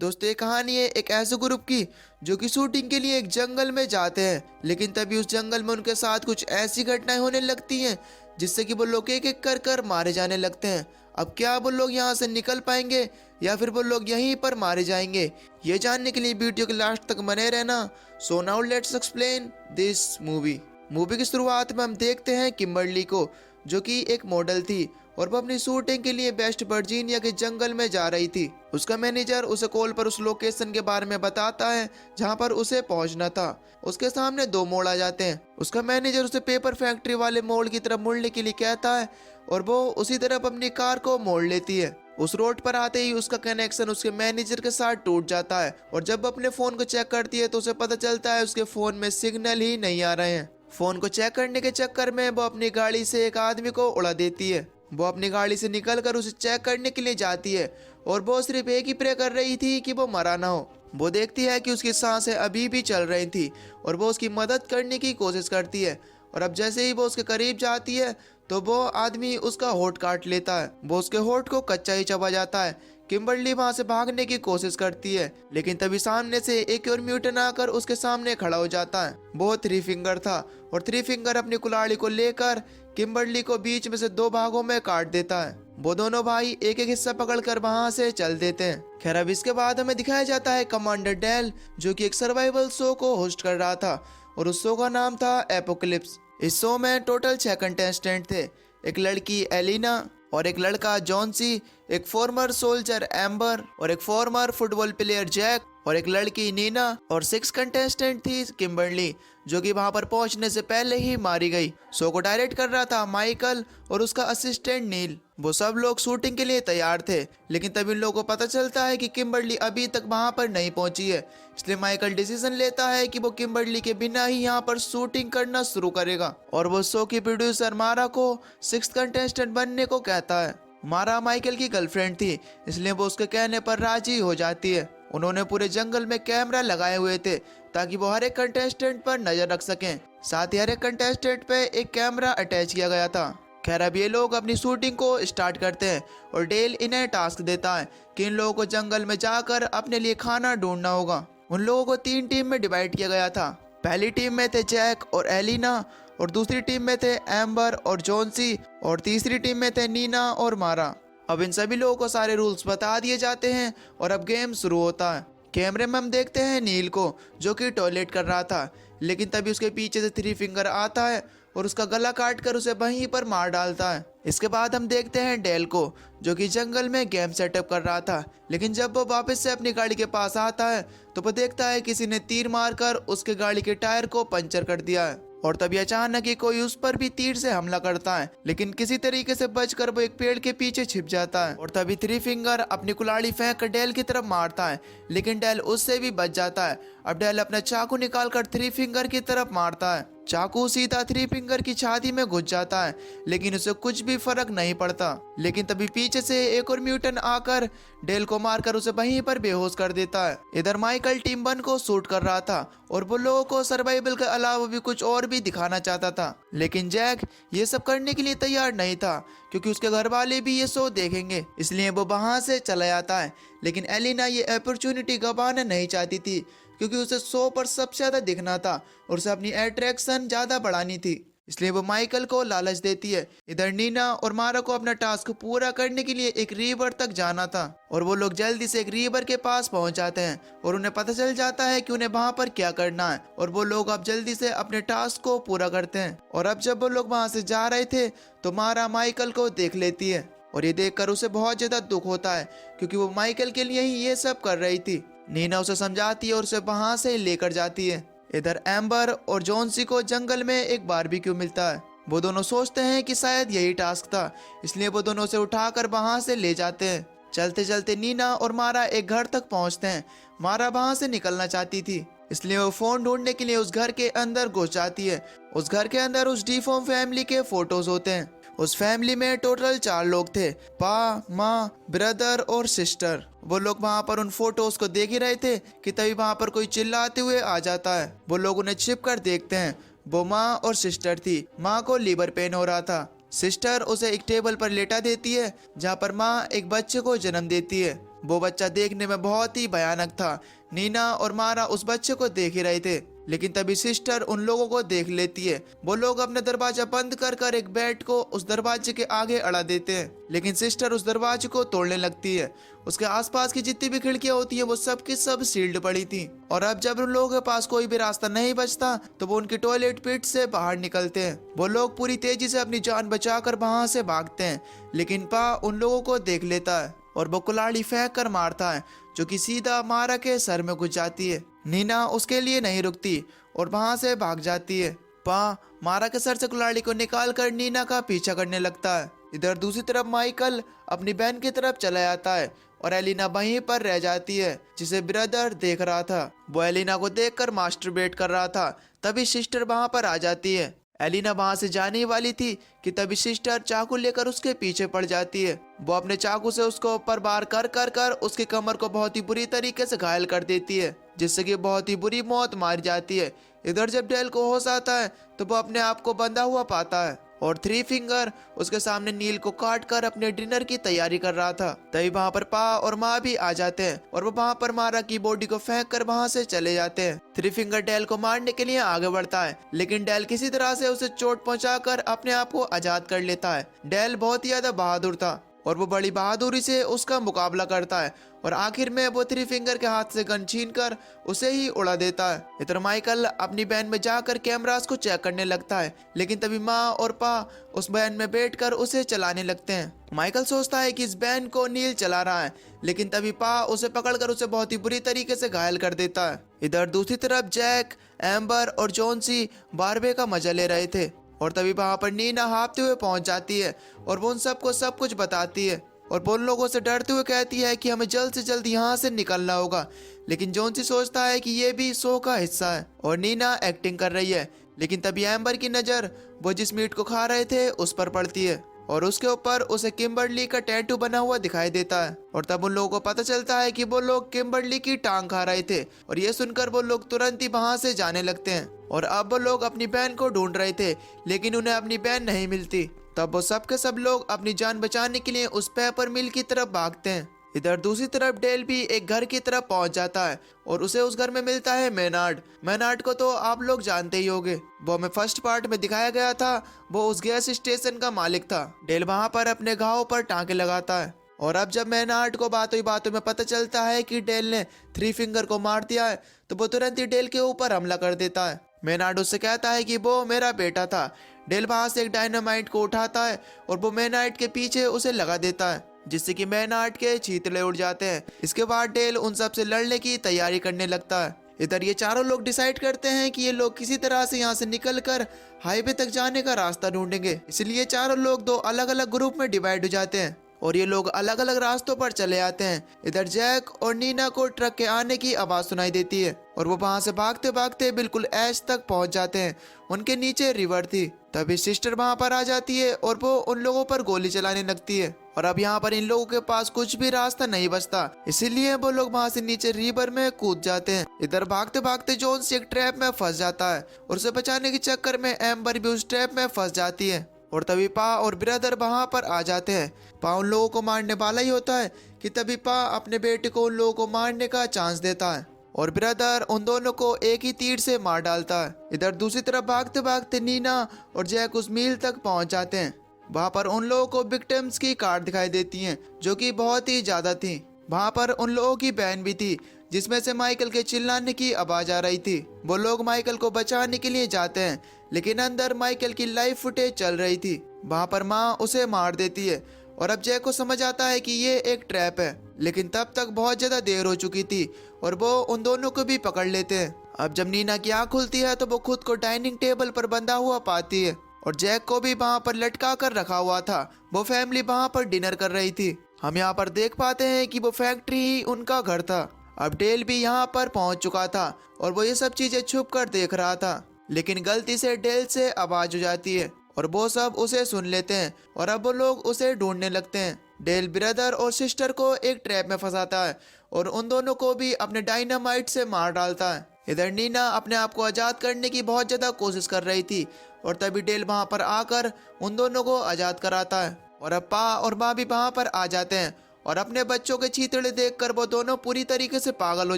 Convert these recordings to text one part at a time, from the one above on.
दोस्तों ये कहानी है एक ऐसे ग्रुप की जो कि शूटिंग के लिए एक जंगल में जाते हैं, लेकिन तभी उस जंगल में उनके साथ कुछ ऐसी घटनाएं होने लगती हैं जिससे कि वो लोग एक एक कर मारे जाने लगते हैं। अब क्या वो लोग यहाँ से निकल पाएंगे या फिर वो लोग यहीं पर मारे जाएंगे, ये जानने के लिए वीडियो के लास्ट तक बने रहना। So now let's explain this movie. Movie की शुरुआत में हम देखते हैं किम्बर्ली को, जो कि एक मॉडल थी और वो अपनी शूटिंग के लिए वेस्ट वर्जीनिया के जंगल में जा रही थी। उसका मैनेजर उसे कॉल पर उस लोकेशन के बारे में बताता है जहां पर उसे पहुंचना था। उसके सामने दो मोड़ आ जाते हैं। उसका मैनेजर उसे पेपर फैक्ट्री वाले मोड़ की तरफ मुड़ने के लिए कहता है और वो उसी तरफ अपनी कार को मोड़ लेती है। उस रोड पर आते ही उसका कनेक्शन उसके मैनेजर के साथ टूट जाता है और जब अपने फोन को चेक करती है तो उसे पता चलता है उसके फोन में सिग्नल ही नहीं आ रहे हैं। फोन को चेक करने के चक्कर में वो अपनी गाड़ी से एक आदमी को उड़ा देती है। वो अपनी गाड़ी से निकलकर उसे चेक करने के लिए जाती है और वो सिर्फ एक ही प्रे कर रही थी कि वो मरा ना हो। वो देखती है कि उसकी सांसें अभी भी चल रही थी और वो उसकी मदद करने की कोशिश करती है और अब जैसे ही वो उसके करीब जाती है तो वो आदमी उसका होठ काट लेता है। वो उसके होठ को कच्चा ही चबा जाता है। किम्बर्ली वहां से भागने की कोशिश करती है, लेकिन तभी सामने से एक और म्यूटेंट आकर उसके सामने खड़ा हो जाता है। वो थ्री फिंगर था और थ्री फिंगर अपनी कुल्हाड़ी को लेकर किम्बर्ली को बीच में से दो भागों में काट देता है। वो दोनों भाई एक एक हिस्सा पकड़कर वहां से चल देते हैं। खैर अब इसके बाद हमें दिखाया जाता है कमांडर डेल, जो कि एक सर्वाइवल शो को होस्ट कर रहा था और उस शो का नाम था एपोकलिप्स। इस शो में टोटल 6 कंटेस्टेंट थे, एक लड़की एलिना और एक लड़का जॉन्सी, एक फॉर्मर सोल्जर एम्बर और एक फॉर्मर फुटबॉल प्लेयर जैक और एक लड़की नीना और 6 कंटेस्टेंट थी किम्बर्ली, जो कि वहां पर पहुंचने से पहले ही मारी गई। शो को डायरेक्ट कर रहा था माइकल और उसका असिस्टेंट नील। वो सब लोग शूटिंग के लिए तैयार थे, लेकिन तभी इन लोगों को पता चलता है कि किम्बर्ली अभी तक वहां पर नहीं पहुंची है। इसलिए माइकल डिसीजन लेता है कि वो किम्बर्ली के बिना ही यहाँ पर शूटिंग करना शुरू करेगा और वो शो की प्रोड्यूसर मारा को 6th कंटेस्टेंट बनने को कहता है। मारा माइकल की गर्लफ्रेंड थी, इसलिए वो उसके कहने पर राजी हो जाती है। उन्होंने पूरे जंगल में कैमरा लगाए हुए थे ताकि वो हर एक कंटेस्टेंट पर नजर रख सकें। साथ ही हर एक कंटेस्टेंट पे एक कैमरा अटैच किया गया था। खैर अब ये लोग अपनी शूटिंग को स्टार्ट करते हैं और डेल इन्हें टास्क देता है कि इन लोगों को जंगल में जाकर अपने लिए खाना ढूंढना होगा। उन लोगों को 3 टीम में डिवाइड किया गया था। पहली टीम में थे जैक और एलिना और दूसरी टीम में थे एम्बर और जॉन्सी और तीसरी टीम में थे नीना और मारा। अब इन सभी लोगों को सारे रूल्स बता दिए जाते हैं और अब गेम शुरू होता है। कैमरे में हम देखते हैं नील को, जो कि टॉयलेट कर रहा था, लेकिन तभी उसके पीछे से थ्री फिंगर आता है और उसका गला काट कर उसे वहीं पर मार डालता है। इसके बाद हम देखते हैं डेल को, जो कि जंगल में गेम सेटअप कर रहा था, लेकिन जब वो वापस से अपनी गाड़ी के पास आता है तो वो देखता है किसी ने तीर मारकर उसके गाड़ी के टायर को पंचर कर दिया है और तभी अचानक ही कोई उस पर भी तीर से हमला करता है, लेकिन किसी तरीके से बचकर वो एक पेड़ के पीछे छिप जाता है और तभी थ्री फिंगर अपनी कुल्हाड़ी फेंक कर डेल की तरफ मारता है, लेकिन डेल उससे भी बच जाता है। अब डेल अपना चाकू निकालकर थ्री फिंगर की तरफ मारता है। चाकू सीधा थ्री फिंगर की छाती में घुस जाता है, लेकिन उसे कुछ भी फर्क नहीं पड़ता। लेकिन तभी पीछे से एक और म्यूटेंट आकर डेल को मारकर उसे वहीं पर बेहोश कर देता है। इधर माइकल टीम 1 को शूट कर रहा था और वो लोगों को सर्वाइवल के अलावा भी कुछ और भी दिखाना चाहता था, लेकिन जैक ये सब करने के लिए तैयार नहीं था क्योंकि उसके घर वाले भी ये शो देखेंगे, इसलिए वो वहां से चला जाता है। लेकिन एलिना ये अपॉर्चुनिटी गंवाना नहीं चाहती थी क्योंकि उसे शो पर सबसे ज्यादा दिखना था और उसे अपनी अट्रैक्शन ज्यादा बढ़ानी थी, इसलिए वो माइकल को लालच देती है। इधर नीना और मारा को अपना टास्क पूरा करने के लिए एक रिवर तक जाना था और वो लोग जल्दी से एक रिवर के पास पहुंच जाते हैं और उन्हें पता चल जाता है कि उन्हें वहां पर क्या करना है और वो लोग अब जल्दी से अपने टास्क को पूरा करते हैं। और अब जब वो लोग वहां से जा रहे थे तो मारा माइकल को देख लेती है और ये देखकर उसे बहुत ज्यादा दुख होता है क्योंकि वो माइकल के लिए ही ये सब कर रही थी। नीना उसे समझाती है और उसे वहां से लेकर जाती है। इधर एम्बर और जॉन्सी को जंगल में एक बारबेक्यू मिलता है। वो दोनों सोचते हैं कि शायद यही टास्क था, इसलिए वो दोनों उसे उठाकर वहां से ले जाते हैं। चलते चलते नीना और मारा एक घर तक पहुंचते हैं। मारा वहां से निकलना चाहती थी, इसलिए वो फोन ढूंढने के लिए उस घर के अंदर घुस जाती है। उस घर के अंदर उस डिफॉर्म फैमिली के फोटोज होते हैं। उस फैमिली में टोटल 4 लोग थे, पा, माँ, ब्रदर और सिस्टर। वो लोग वहाँ पर उन फोटोज को देख ही रहे थे कि तभी वहाँ पर कोई चिल्लाते हुए आ जाता है। वो लोग उन्हें छिप कर देखते हैं। वो माँ और सिस्टर थी। माँ को लीवर पेन हो रहा था। सिस्टर उसे एक टेबल पर लेटा देती है जहाँ पर माँ एक बच्चे को जन्म देती है। वो बच्चा देखने में बहुत ही भयानक था। नीना और मारा उस बच्चे को देख ही रहे थे, लेकिन तभी सिस्टर उन लोगों को देख लेती है। वो लोग अपने दरवाजा बंद कर कर एक बेड को उस दरवाजे के आगे अड़ा देते हैं, लेकिन सिस्टर उस दरवाजे को तोड़ने लगती है। उसके आसपास की जितनी भी खिड़कियां होती है वो सब की सब सील्ड पड़ी थी। और अब जब उन लोगों के पास कोई भी रास्ता नहीं बचता तो वो उनकी टॉयलेट पिट से बाहर निकलते हैं। वो लोग पूरी तेजी से अपनी जान बचाकर वहां से भागते हैं, लेकिन पा उन लोगों को देख लेता है और वो कुल्हाड़ी फेंक कर मारता है, जो कि सीधा मारा के सर में घुस जाती है। नीना उसके लिए नहीं रुकती और वहां से भाग जाती है। पा मारा के सर से कुल्हाड़ी को निकाल कर नीना का पीछा करने लगता है। इधर दूसरी तरफ माइकल अपनी बहन की तरफ चला जाता है और एलिना वहीं पर रह जाती है, जिसे ब्रदर देख रहा था। वो एलिना को देखकर मास्टरबेट कर रहा था। तभी सिस्टर वहां पर आ जाती है। एलिना वहां से जाने वाली थी कि तभी सिस्टर चाकू लेकर उसके पीछे पड़ जाती है। वो अपने चाकू से उसको ऊपर बार कर कर कर उसकी कमर को बहुत ही बुरी तरीके से घायल कर देती है, जिससे कि बहुत ही बुरी मौत मारी जाती है। इधर जब डेल को होश आता है तो वो अपने आप को बंधा हुआ पाता है और थ्री फिंगर उसके सामने नील को काट कर अपने डिनर की तैयारी कर रहा था। तभी वहाँ पर पा और माँ भी आ जाते हैं और वो वहाँ पर मारा की बॉडी को फेंक कर वहाँ से चले जाते हैं। थ्री फिंगर डेल को मारने के लिए आगे बढ़ता है, लेकिन डेल किसी तरह से उसे चोट पहुंचाकर अपने आप को आजाद कर लेता है। डेल बहुत ही ज्यादा बहादुर था और वो बड़ी बहादुरी से उसका मुकाबला करता है और आखिर में वो थ्री फिंगर के हाथ से गन छीन कर उसे ही उड़ा देता है। इधर माइकल अपनी वैन में जाकर कैमरास को चेक करने लगता है, लेकिन तभी माँ और पा उस वैन में बैठकर उसे चलाने लगते हैं। माइकल सोचता है कि इस वैन को नील चला रहा है, लेकिन तभी पा उसे पकड़कर उसे बहुत ही बुरी तरीके से घायल कर देता है। इधर दूसरी तरफ जैक, एम्बर और जॉन्सी बारबे का मजा ले रहे थे और तभी वहां पर नीना हाँफते हुए पहुंच जाती है और वो उन सबको सब कुछ बताती है और वो उन लोगों से डरते हुए कहती है कि हमें जल्द से जल्द यहाँ से निकलना होगा। लेकिन जॉन्सी सोचता है कि ये भी शो का हिस्सा है और नीना एक्टिंग कर रही है। लेकिन तभी एम्बर की नज़र वो जिस मीट को खा रहे थे उस पर पड़ती है और उसके ऊपर उसे किम्बर्ली का टैटू बना हुआ दिखाई देता है। और तब उन लोगों को पता चलता है कि वो लोग किम्बर्ली की टांग खा रहे थे और ये सुनकर वो लोग तुरंत ही वहां से जाने लगते हैं। और अब वो लोग अपनी बहन को ढूंढ रहे थे, लेकिन उन्हें अपनी बहन नहीं मिलती। तब वो सब के सब लोग अपनी जान बचाने के लिए उस पेपर मिल की तरफ भागते हैं। इधर दूसरी तरफ डेल भी एक घर की तरफ पहुंच जाता है और उसे उस घर में मिलता है मेनार्ड। मेनार्ड को तो आप लोग जानते ही होंगे, वो हमें फर्स्ट पार्ट में दिखाया गया था। वो उस गैस स्टेशन का मालिक था। डेल वहां पर अपने घाव पर टांके लगाता है और अब जब मेनार्ड को बातों ही बातों में पता चलता है कि डेल ने थ्री फिंगर को मार दिया है तो वो तुरंत ही डेल के ऊपर हमला कर देता है। मेनार्ड उससे कहता है कि वो मेरा बेटा था। डेल वहां से एक डायनामाइट को उठाता है और वो मेनार्ड के पीछे उसे लगा देता है, जिससे कि मेनार्ड के चीतले उड़ जाते हैं। इसके बाद डेल उन सब से लड़ने की तैयारी करने लगता है। इधर ये चारों लोग डिसाइड करते हैं कि ये लोग किसी तरह से यहाँ से निकलकर हाईवे तक जाने का रास्ता ढूंढेंगे। इसलिए चारों लोग दो अलग अलग ग्रुप में डिवाइड हो जाते हैं और ये लोग अलग अलग रास्तों पर चले आते हैं। इधर जैक और नीना को ट्रक के आने की आवाज सुनाई देती है और वो वहां से भागते भागते बिल्कुल ऐश तक पहुंच जाते हैं। उनके नीचे रिवर थी। तभी सिस्टर वहां पर आ जाती है और वो उन लोगों पर गोली चलाने लगती है और अब यहाँ पर इन लोगों के पास कुछ भी रास्ता नहीं बचता, इसीलिए वो लोग वहां से नीचे रिवर में कूद जाते हैं। इधर भागते भागते जोन्स एक ट्रैप में फंस जाता है और उसे बचाने के चक्कर में एम्बर भी उस ट्रैप में फंस जाती है और तभी पा और ब्रदर वहां पर आ जाते हैं। पा उन लोगों को मारने वाला ही होता है कि तभी पा अपने बेटे को उन लोगों को मारने का चांस देता है और ब्रदर उन दोनों को एक ही तीर से मार डालता है। इधर दूसरी तरफ भागते भागते नीना और जैक उस मील तक पहुंच जाते हैं। वहां पर उन लोगों को विक्टिम्स की कार दिखाई देती हैं, जो कि बहुत ही ज्यादा थी। वहां पर उन लोगों की बहन भी थी, जिसमें से माइकल के चिल्लाने की आवाज आ रही थी। वो लोग माइकल को बचाने के लिए जाते हैं, लेकिन अंदर माइकल की लाइव फुटेज चल रही थी। वहां पर माँ उसे मार देती है और अब जैक को समझ आता है कि ये एक ट्रैप है, लेकिन तब तक बहुत ज्यादा देर हो चुकी थी और वो उन दोनों को भी पकड़ लेते हैं। अब जब नीना की आँख खुलती है तो वो खुद को डाइनिंग टेबल पर बंधा हुआ पाती है और जैक को भी वहां पर लटका कर रखा हुआ था। वो फैमिली वहां पर डिनर कर रही थी। हम यहाँ पर देख पाते हैं कि वो फैक्ट्री ही उनका घर था। अब डेल भी यहाँ पर पहुंच चुका था और वो ये सब चीजें छुप कर देख रहा था, लेकिन गलती से डेल से आवाज हो जाती है और वो सब उसे सुन लेते हैं और अब वो लोग उसे ढूंढने लगते हैं। डेल ब्रदर और सिस्टर को एक ट्रैप में फंसाता है और उन दोनों को भी अपने डायनामाइट से मार डालता है। इधर नीना अपने आप को आजाद करने की बहुत ज्यादा कोशिश कर रही थी और तभी डेल वहां पर आकर उन दोनों को आजाद कराता है और अब पा और माँ भी वहां पर आ जाते हैं और अपने बच्चों के छींतड़े देखकर वो दोनों पूरी तरीके से पागल हो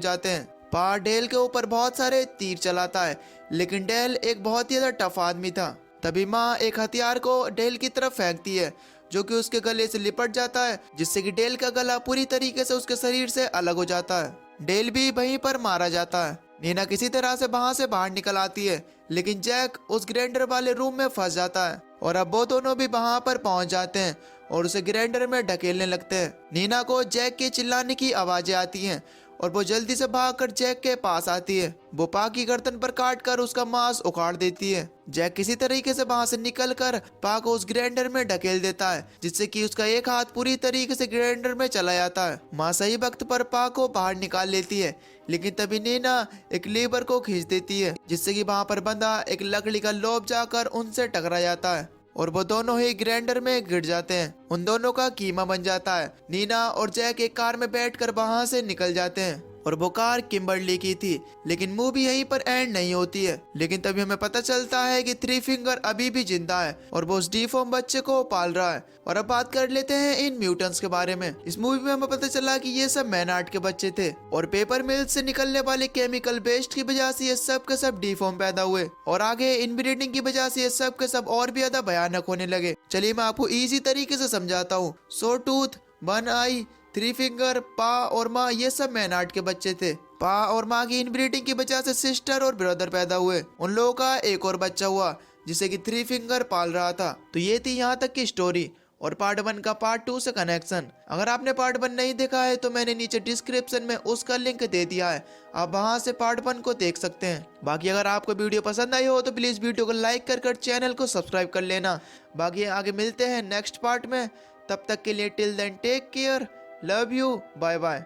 जाते हैं। पा डेल के ऊपर बहुत सारे तीर चलाता है, लेकिन डेल एक बहुत ही ज्यादा टफ आदमी था। तभी माँ एक हथियार को डेल की तरफ फेंकती है, जो कि उसके गले से लिपट जाता है, जिससे कि डेल का गला पूरी तरीके से उसके शरीर से अलग हो जाता है। डेल भी वहीं पर मारा जाता है। नीना किसी तरह से वहां से बाहर निकल आती है, लेकिन जैक उस ग्राइंडर वाले रूम में फंस जाता है और अब वो दोनों भी वहां पर पहुंच जाते हैं और उसे ग्राइंडर में ढकेलने लगते हैं। नीना को जैक के चिल्लाने की आवाजें आती हैं और वो जल्दी से भागकर जैक के पास आती है। वो पा की गर्दन पर काट कर उसका मांस उखाड़ देती है। जैक किसी तरीके से वहां से निकलकर पा को उस ग्राइंडर में ढकेल देता है, जिससे कि उसका एक हाथ पूरी तरीके से ग्राइंडर में चला जाता है। माँ सही वक्त पर पा को बाहर निकाल लेती है, लेकिन तभी नीना एक लीवर को खींच देती है, जिससे कि वहां पर बंधा एक लकड़ी का लोब जाकर उनसे टकरा जाता है और वो दोनों ही ग्राइंडर में गिर जाते हैं। उन दोनों का कीमा बन जाता है। नीना और जैक एक कार में बैठकर वहां से निकल जाते हैं और वो कार किम्बर्ली की थी, लेकिन मूवी यहीं पर एंड नहीं होती है। लेकिन तभी हमें पता चलता है कि थ्री फिंगर अभी भी जिंदा है और वो उस डिफॉर्म बच्चे को पाल रहा है। और अब बात कर लेते हैं इन म्यूटेंट्स के बारे में। इस मूवी में हमें पता चला कि ये सब मैनार्ड के बच्चे थे और पेपर मिल से निकलने वाले केमिकल वेस्ट की वजह से ये सब के सब डिफॉर्म पैदा हुए और आगे इनब्रीडिंग की वजह से ये सब के सब और भी ज्यादा भयानक होने लगे। चलिए मैं आपको इजी तरीके से समझाता हूँ। सो टूथ, वन आई, थ्री फिंगर, पा और माँ ये सब मैनार्ड के बच्चे थे। पा और माँ की इनब्रीडिंग की वजह से सिस्टर और ब्रदर पैदा हुए। उन लोगों का एक और बच्चा हुआ जिसे कि थ्री फिंगर पाल रहा था। तो ये थी यहाँ तक की स्टोरी और पार्ट 1 का पार्ट 2 से कनेक्शन। अगर आपने पार्ट 1 नहीं देखा है तो मैंने नीचे डिस्क्रिप्शन में उसका लिंक दे दिया है, आप वहां से पार्ट 1 को देख सकते हैं। बाकी अगर आपको वीडियो पसंद आई हो तो प्लीज वीडियो को लाइक कर चैनल को सब्सक्राइब कर लेना। बाकी आगे मिलते हैं नेक्स्ट पार्ट में, तब तक के लिए till then take care, love you, bye bye.